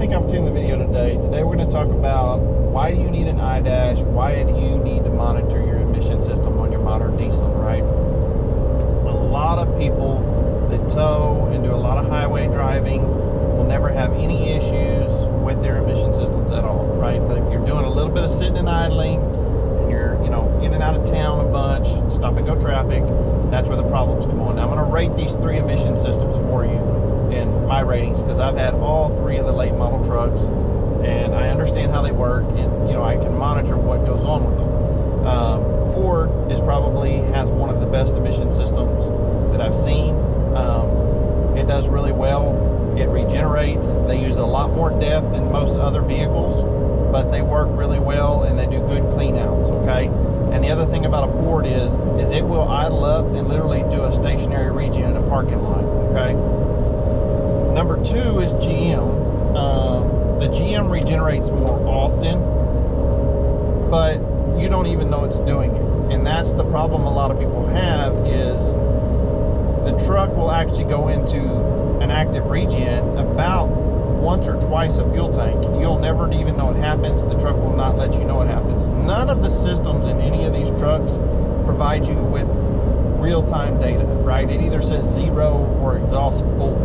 make opportunity in the video today. Today we're going to talk about why do you need an iDash, why do you need to monitor your emission system on your modern diesel, right? A lot of people that tow and do a lot of highway driving will never have any issues with their emission systems at all, right? But if you're doing a little bit of sitting and idling and you're, in and out of town a bunch, stop and go traffic, that's where the problems come on. Now I'm going to rate these 3 emission systems for you in my ratings because I've had all 3 of the late model trucks and I understand how they work, and I can monitor what goes on with them. Ford probably has one of the best emission systems that I've seen. It does really well. It regenerates. They use a lot more depth than most other vehicles, but they work really well and they do good clean outs, okay? And the other thing about a Ford is it will idle up and literally do a stationary regen in a parking lot, okay? Number 2 is GM. The GM regenerates more often, but you don't even know it's doing it. And that's the problem a lot of people have, is the truck will actually go into an active regen about once or twice a fuel tank. You'll never even know it happens. The truck will not let you know it happens. None of the systems in any of these trucks provide you with real-time data, right? It either says 0 or exhaust full.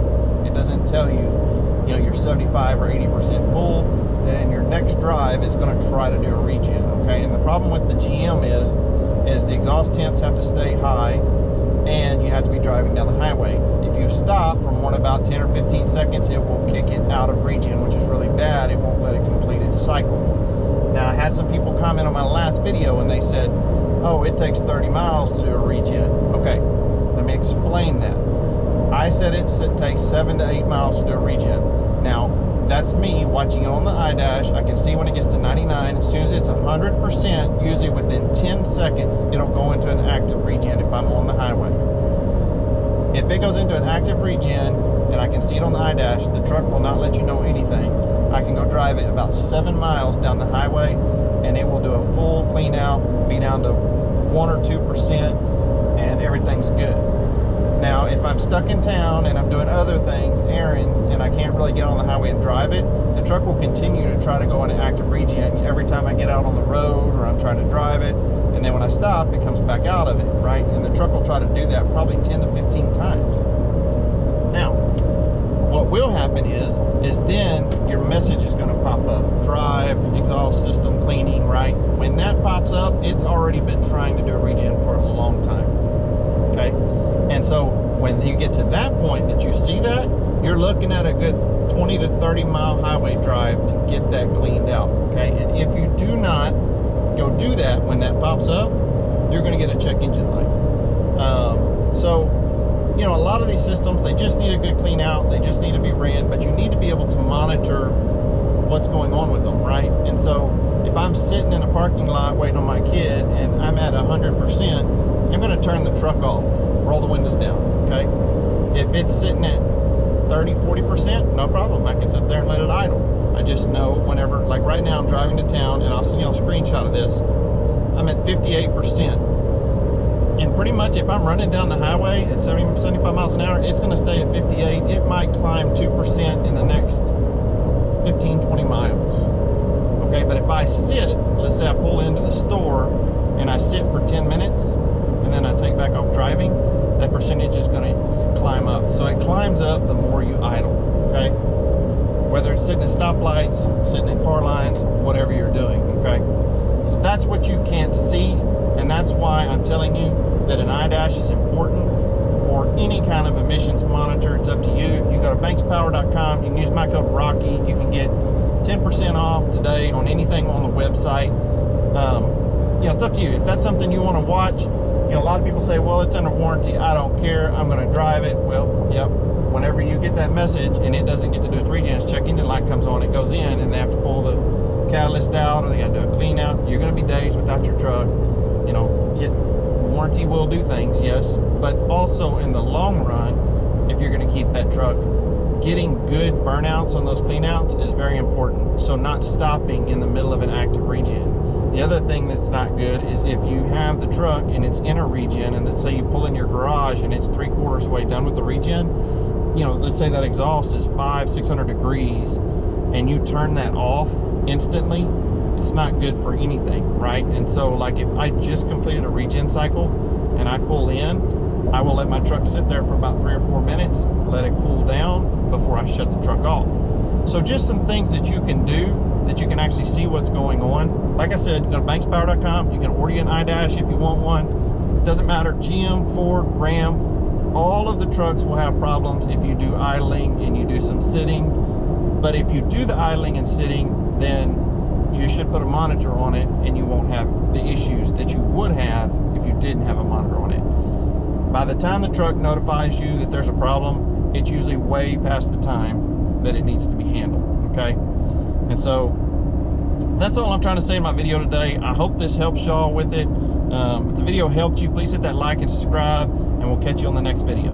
It doesn't tell you, you're 75 or 80% full. Then in your next drive, it's going to try to do a regen, okay? And the problem with the GM is the exhaust temps have to stay high, and you have to be driving down the highway. If you stop for more than about 10 or 15 seconds, it will kick it out of regen, which is really bad. It won't let it complete its cycle. Now, I had some people comment on my last video, and they said, oh, it takes 30 miles to do a regen. Okay, let me explain that. I said it takes 7 to 8 miles to do a regen. Now, that's me watching it on the iDash. I can see when it gets to 99. As soon as it's 100%, usually within 10 seconds, it'll go into an active regen if I'm on the highway. If it goes into an active regen and I can see it on the iDash, the truck will not let you know anything. I can go drive it about 7 miles down the highway and it will do a full clean out, be down to 1 or 2%, and everything's good. Now, if I'm stuck in town and I'm doing other things, errands, and I can't really get on the highway and drive it, the truck will continue to try to go into active regen every time I get out on the road or I'm trying to drive it. And then when I stop, it comes back out of it, right? And the truck will try to do that probably 10 to 15 times. Now, what will happen is then your message is going to pop up. Drive, exhaust system cleaning, right? When that pops up, it's already been trying to do a regen for a long time, okay? And so when you get to that point that you see that, you're looking at a good 20 to 30 mile highway drive to get that cleaned out, okay? And if you do not go do that when that pops up, you're going to get a check engine light. A lot of these systems, they just need a good clean out. They just need to be ran, but you need to be able to monitor what's going on with them, right? And so if I'm sitting in a parking lot waiting on my kid and I'm at 100%, I'm going to turn the truck off, roll the windows down, okay? If it's sitting at 30, 40%, no problem. I can sit there and let it idle. I just know whenever, like right now I'm driving to town, and I'll send you a screenshot of this. I'm at 58%. And pretty much if I'm running down the highway at 70, 75 miles an hour, it's going to stay at 58. It might climb 2% in the next 15, 20 miles. Okay, but if I sit, let's say I pull into the store and I sit for 10 minutes, and then I take back off driving, that percentage is going to climb up. So it climbs up the more you idle, okay? Whether it's sitting at stoplights, sitting in car lines, whatever you're doing, okay? So that's what you can't see, and that's why I'm telling you that an iDash is important, or any kind of emissions monitor. It's up to you. You go to bankspower.com, you can use my code ROCKY, you can get 10% off today on anything on the website. It's up to you. If that's something you want to watch, a lot of people say, well, it's under warranty, I don't care, I'm going to drive it. Well, yep, whenever you get that message and it doesn't get to do its regen, its check engine light comes on, it goes in, and they have to pull the catalyst out, or they got to do a clean out. You're going to be days without your truck. Warranty will do things, yes, but also in the long run, if you're going to keep that truck, getting good burnouts on those cleanouts is very important. So not stopping in the middle of an active regen. The other thing that's not good is if you have the truck and it's in a regen, and let's say you pull in your garage and it's 3/4 way done with the regen, let's say that exhaust is 500-600 degrees, and you turn that off instantly, it's not good for anything, right? And so like if I just completed a regen cycle and I pull in, I will let my truck sit there for about 3 or 4 minutes, let it cool down before I shut the truck off. So just some things that you can do that you can actually see what's going on. Like I said, go to bankspower.com. You can order you an iDash if you want one. Doesn't matter, GM, Ford, Ram, all of the trucks will have problems if you do idling and you do some sitting. But if you do the idling and sitting, then you should put a monitor on it and you won't have the issues that you would have if you didn't have a monitor on it. By the time the truck notifies you that there's a problem, it's usually way past the time that it needs to be handled, okay? And so that's all I'm trying to say in my video today. I hope this helps y'all with it. If the video helped you, please hit that like and subscribe, and we'll catch you on the next video.